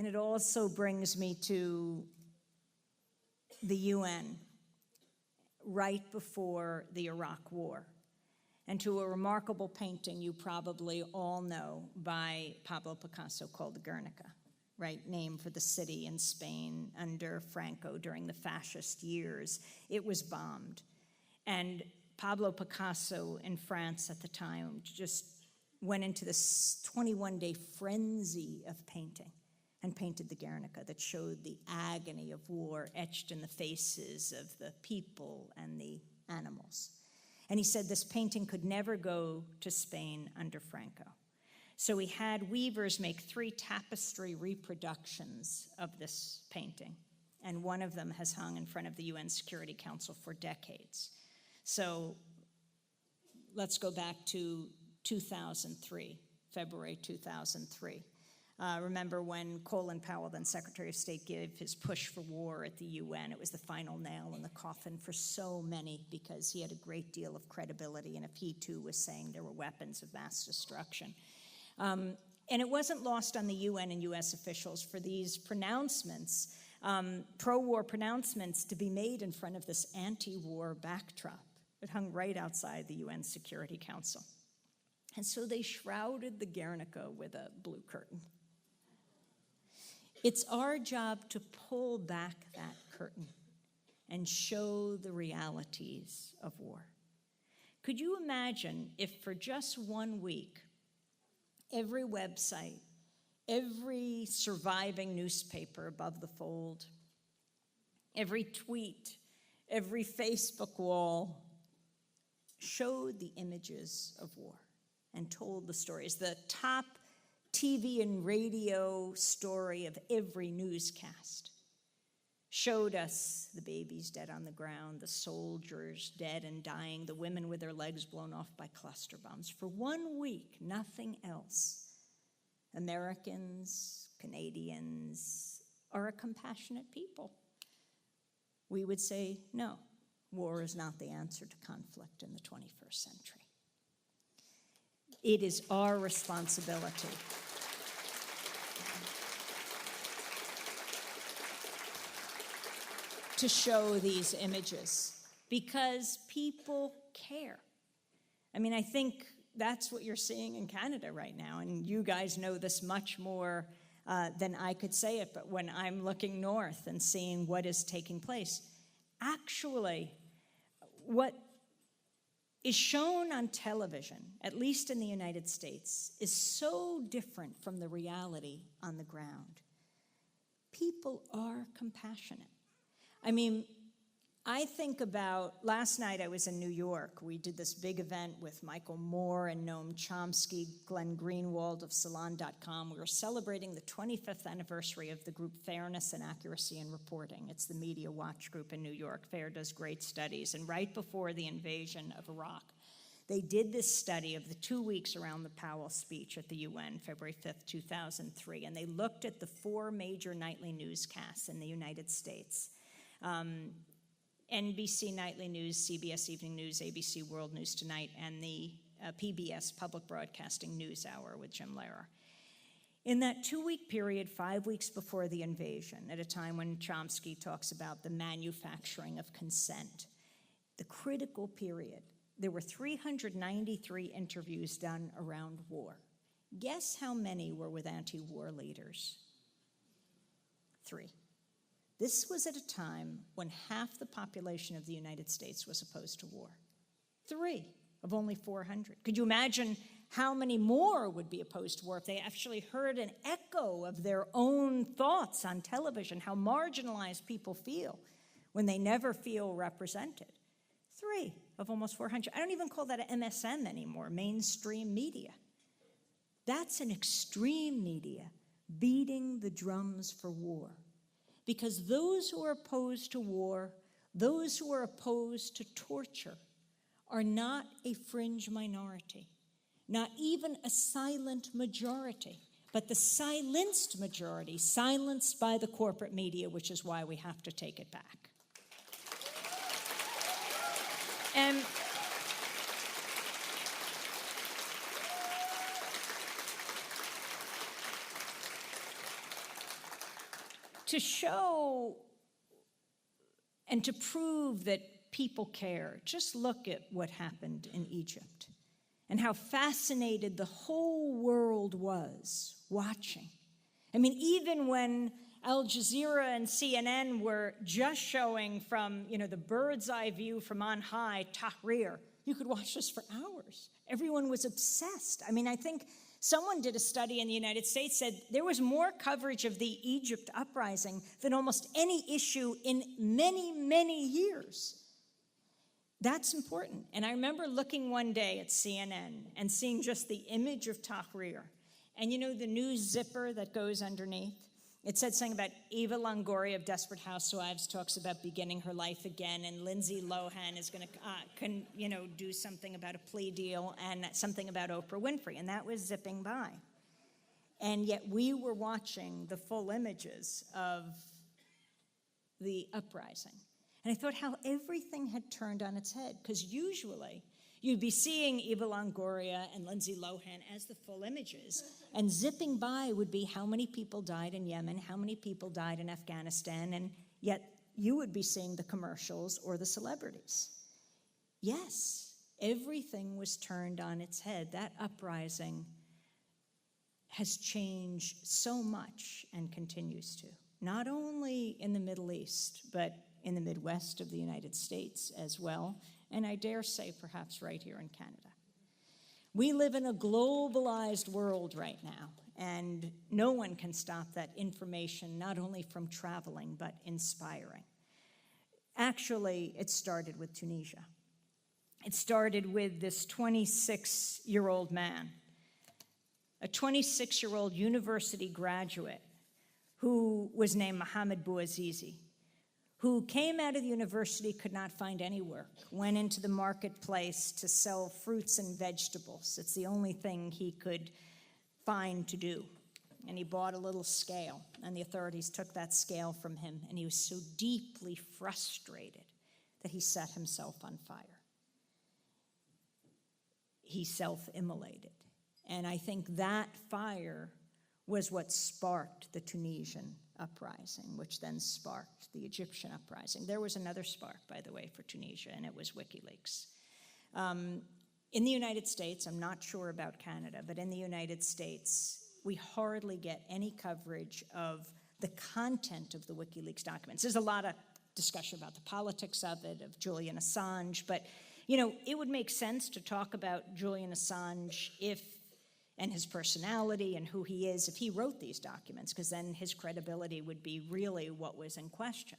And it also brings me to the UN right before the Iraq War, and to a remarkable painting you probably all know by Pablo Picasso called the Guernica, right, named for the city in Spain under Franco during the fascist years. It was bombed. And Pablo Picasso in France at the time just went into this 21-day frenzy of painting and painted the Guernica that showed the agony of war etched in the faces of the people and the animals. And he said this painting could never go to Spain under Franco. So he had weavers make 3 tapestry reproductions of this painting, and one of them has hung in front of the UN Security Council for decades. So let's go back to 2003, February 2003. Remember when Colin Powell, then Secretary of State, gave his push for war at the UN? It was the final nail in the coffin for so many because he had a great deal of credibility, and if he too was saying there were weapons of mass destruction. And it wasn't lost on the UN and US officials for these pronouncements, pro-war pronouncements, to be made in front of this anti-war backdrop. It hung right outside the UN Security Council. And so they shrouded the Guernica with a blue curtain. It's our job to pull back that curtain and show the realities of war. Could you imagine if for just 1 week, every website, every surviving newspaper above the fold, every tweet, every Facebook wall showed the images of war and told the stories? The top TV and radio story of every newscast showed us the babies dead on the ground, the soldiers dead and dying, the women with their legs blown off by cluster bombs. For 1 week, nothing else. Americans, Canadians are a compassionate people. We would say, no, war is not the answer to conflict in the 21st century. It is our responsibility to show these images because people care. I mean, I think that's what you're seeing in Canada right now, and you guys know this much more than I could say it, but when I'm looking north and seeing what is taking place, actually, what is shown on television, at least in the United States, is so different from the reality on the ground. People are compassionate. I mean, I think about, last night I was in New York. We did this big event with Michael Moore and Noam Chomsky, Glenn Greenwald of Salon.com. We were celebrating the 25th anniversary of the group Fairness and Accuracy in Reporting. It's the media watch group in New York. FAIR does great studies. And right before the invasion of Iraq, they did this study of the 2 weeks around the Powell speech at the UN, February 5th, 2003. And they looked at the 4 major nightly newscasts in the United States. NBC Nightly News, CBS Evening News, ABC World News Tonight, and the PBS Public Broadcasting News Hour with Jim Lehrer. In that 2-week period, 5 weeks before the invasion, at a time when Chomsky talks about the manufacturing of consent, the critical period, there were 393 interviews done around war. Guess how many were with anti-war leaders? 3. This was at a time when half the population of the United States was opposed to war. 3 of only 400. Could you imagine how many more would be opposed to war if they actually heard an echo of their own thoughts on television, how marginalized people feel when they never feel represented? 3 of almost 400. I don't even call that an MSM anymore, mainstream media. That's an extreme media beating the drums for war. Because those who are opposed to war, those who are opposed to torture, are not a fringe minority, not even a silent majority, but the silenced majority, silenced by the corporate media, which is why we have to take it back. And to show and to prove that people care, just look at what happened in Egypt and how fascinated the whole world was watching. I mean, even when Al Jazeera and CNN were just showing from, the bird's eye view from on high, Tahrir, you could watch this for hours. Everyone was obsessed. I mean, I think someone did a study in the United States, said there was more coverage of the Egypt uprising than almost any issue in many, many years. That's important. And I remember looking one day at CNN and seeing just the image of Tahrir. And the news zipper that goes underneath? It said something about Eva Longoria of Desperate Housewives talks about beginning her life again, and Lindsay Lohan is going to, do something about a plea deal, and something about Oprah Winfrey, and that was zipping by. And yet we were watching the full images of the uprising. And I thought how everything had turned on its head, because usually you'd be seeing Eva Longoria and Lindsay Lohan as the full images, and zipping by would be how many people died in Yemen, how many people died in Afghanistan, and yet you would be seeing the commercials or the celebrities. Yes, everything was turned on its head. That uprising has changed so much and continues to, not only in the Middle East, but in the Midwest of the United States as well, and I dare say perhaps right here in Canada. We live in a globalized world right now, and no one can stop that information, not only from traveling, but inspiring. Actually, it started with Tunisia. It started with this 26-year-old man, a 26-year-old university graduate who was named Mohamed Bouazizi, who came out of the university, could not find any work, went into the marketplace to sell fruits and vegetables. It's the only thing he could find to do. And he bought a little scale, and the authorities took that scale from him, and he was so deeply frustrated that he set himself on fire. He self-immolated. And I think that fire was what sparked the Tunisian uprising, which then sparked the Egyptian uprising. There was another spark, by the way, for Tunisia, and it was WikiLeaks. In the United States, I'm not sure about Canada, but in the United States, we hardly get any coverage of the content of the WikiLeaks documents. There's a lot of discussion about the politics of it, of Julian Assange, but it would make sense to talk about Julian Assange and his personality and who he is if he wrote these documents, because then his credibility would be really what was in question.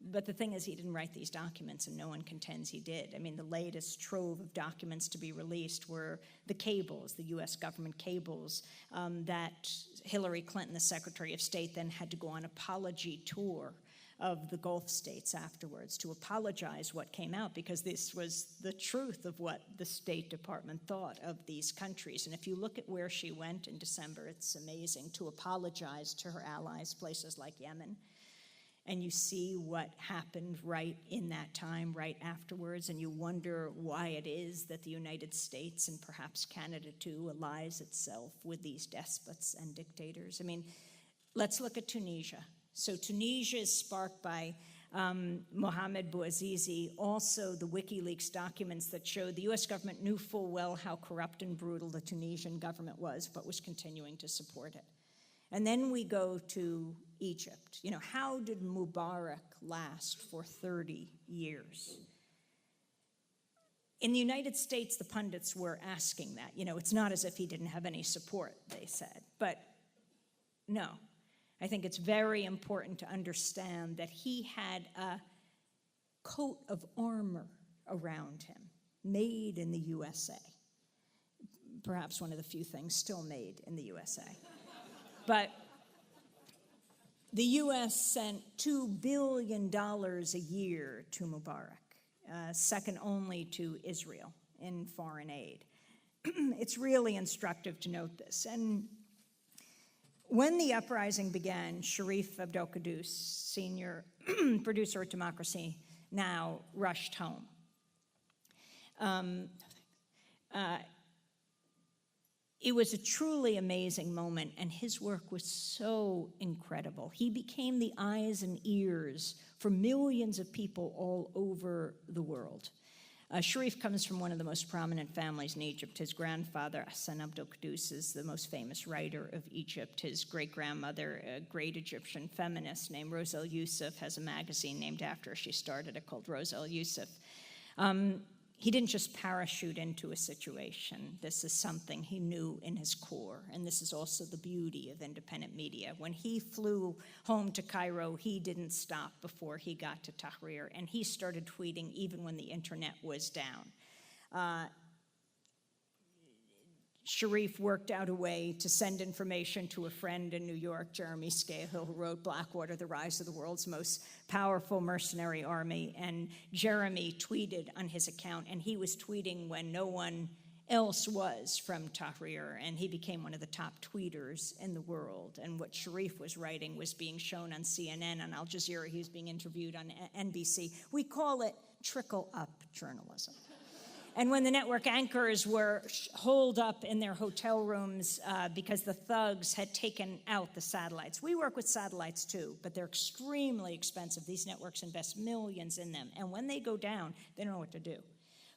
But the thing is, he didn't write these documents, and no one contends he did. I mean, the latest trove of documents to be released were the cables, the U.S. government cables, that Hillary Clinton, the Secretary of State, then had to go on apology tour of the Gulf states afterwards to apologize what came out, because this was the truth of what the State Department thought of these countries. And if you look at where she went in December, it's amazing, to apologize to her allies, places like Yemen. And you see what happened right in that time, right afterwards, and you wonder why it is that the United States, and perhaps Canada too, allies itself with these despots and dictators. I mean, let's look at Tunisia. So Tunisia is sparked by Mohamed Bouazizi, also the WikiLeaks documents that showed the U.S. government knew full well how corrupt and brutal the Tunisian government was, but was continuing to support it. And then we go to Egypt. How did Mubarak last for 30 years? In the United States, the pundits were asking that. It's not as if he didn't have any support, they said. But no. I think it's very important to understand that he had a coat of armor around him, made in the USA. Perhaps one of the few things still made in the USA. But the U.S. sent $2 billion a year to Mubarak, second only to Israel in foreign aid. It's really instructive to note this. And when the uprising began, Sharif Abdel-Qaddous, senior producer at Democracy Now!, rushed home. It was a truly amazing moment, and his work was so incredible. He became the eyes and ears for millions of people all over the world. Sharif comes from one of the most prominent families in Egypt. His grandfather, Hassan Abdul Qudus, is the most famous writer of Egypt. His great-grandmother, a great Egyptian feminist named Rosal Youssef, has a magazine named after her. She started it called Rosal Youssef. He didn't just parachute into a situation. This is something he knew in his core, and this is also the beauty of independent media. When he flew home to Cairo, he didn't stop before he got to Tahrir, and he started tweeting even when the internet was down. Sharif worked out a way to send information to a friend in New York, Jeremy Scahill, who wrote Blackwater, The Rise of the World's Most Powerful Mercenary Army. And Jeremy tweeted on his account, and he was tweeting when no one else was from Tahrir, and he became one of the top tweeters in the world. And what Sharif was writing was being shown on CNN, on Al Jazeera. He was being interviewed on NBC. We call it trickle-up journalism. And when the network anchors were holed up in their hotel rooms because the thugs had taken out the satellites. We work with satellites too, but they're extremely expensive. These networks invest millions in them. And when they go down, they don't know what to do.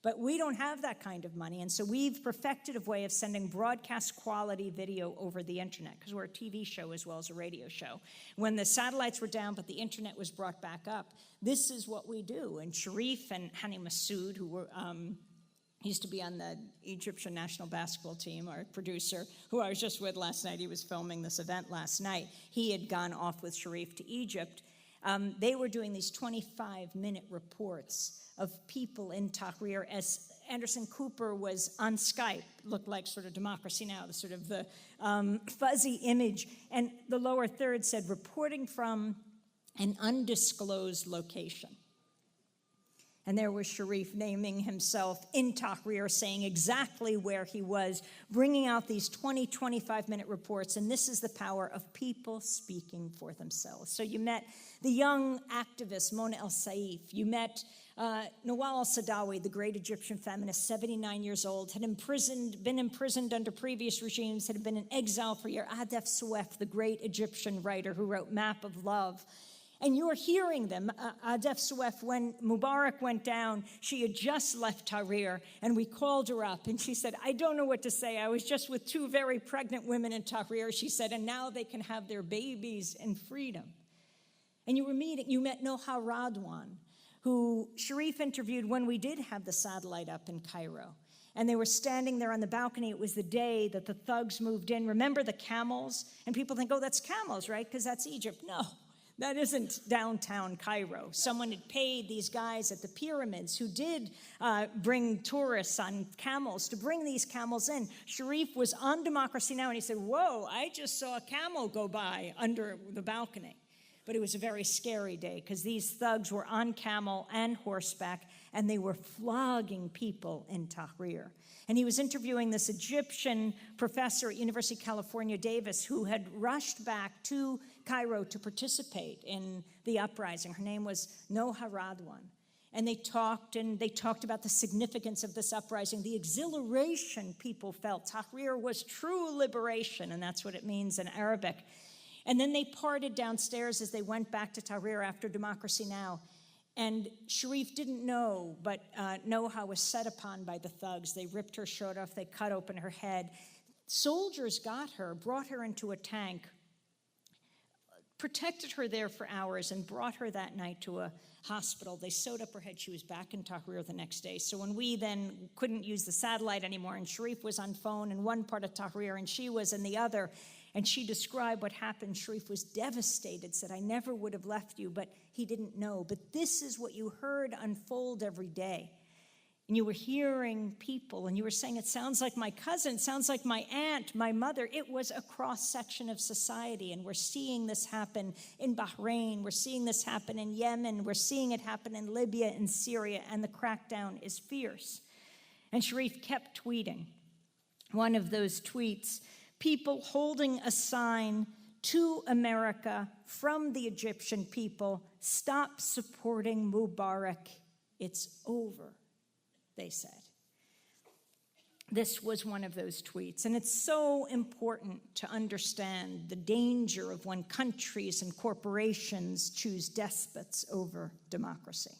But we don't have that kind of money, and so we've perfected a way of sending broadcast quality video over the internet, because we're a TV show as well as a radio show. When the satellites were down but the internet was brought back up, this is what we do. And Sharif and Hani Massoud, who were used to be on the Egyptian national basketball team, our producer, who I was just with last night. He was filming this event last night. He had gone off with Sharif to Egypt. They were doing these 25-minute reports of people in Tahrir as Anderson Cooper was on Skype, looked like sort of Democracy Now!, the sort of the fuzzy image. And the lower third said, reporting from an undisclosed location. And there was Sharif naming himself in Tahrir, saying exactly where he was, bringing out these 20, 25-minute reports. And this is the power of people speaking for themselves. So you met the young activist, Mona El Saif. You met Nawal al-Saadawi, the great Egyptian feminist, 79 years old, had been imprisoned under previous regimes, had been in exile for a year. Adef Souef, the great Egyptian writer who wrote Map of Love. And you're hearing them. Adef Souef, when Mubarak went down, she had just left Tahrir, and we called her up, and she said, I don't know what to say. I was just with 2 very pregnant women in Tahrir, she said, and now they can have their babies in freedom. And you met Noha Radwan, who Sharif interviewed when we did have the satellite up in Cairo. And they were standing there on the balcony. It was the day that the thugs moved in. Remember the camels? And people think, oh, that's camels, right? Because that's Egypt. No. That isn't downtown Cairo. Someone had paid these guys at the pyramids who did bring tourists on camels to bring these camels in. Sharif was on Democracy Now! And he said, whoa, I just saw a camel go by under the balcony. But it was a very scary day because these thugs were on camel and horseback, and they were flogging people in Tahrir. And he was interviewing this Egyptian professor at University of California, Davis, who had rushed back to Cairo to participate in the uprising. Her name was Noha Radwan. And they talked about the significance of this uprising, the exhilaration people felt. Tahrir was true liberation, and that's what it means in Arabic. And then they parted downstairs as they went back to Tahrir after Democracy Now! And Sharif didn't know, but Noha was set upon by the thugs. They ripped her shirt off, they cut open her head. Soldiers got her, brought her into a tank, protected her there for hours, and brought her that night to a hospital. They sewed up her head. She was back in Tahrir the next day. So when we then couldn't use the satellite anymore, and Sharif was on phone in one part of Tahrir, and she was in the other, and she described what happened. Sharif was devastated, said, I never would have left you, but he didn't know. But this is what you heard unfold every day. And you were hearing people, and you were saying, it sounds like my cousin, it sounds like my aunt, my mother. It was a cross-section of society, and we're seeing this happen in Bahrain. We're seeing this happen in Yemen. We're seeing it happen in Libya and Syria, and the crackdown is fierce. And Sharif kept tweeting. One of those tweets, people holding a sign to America from the Egyptian people, stop supporting Mubarak, it's over, they said. this was one of those tweets. And it's so important to understand the danger of when countries and corporations choose despots over democracy.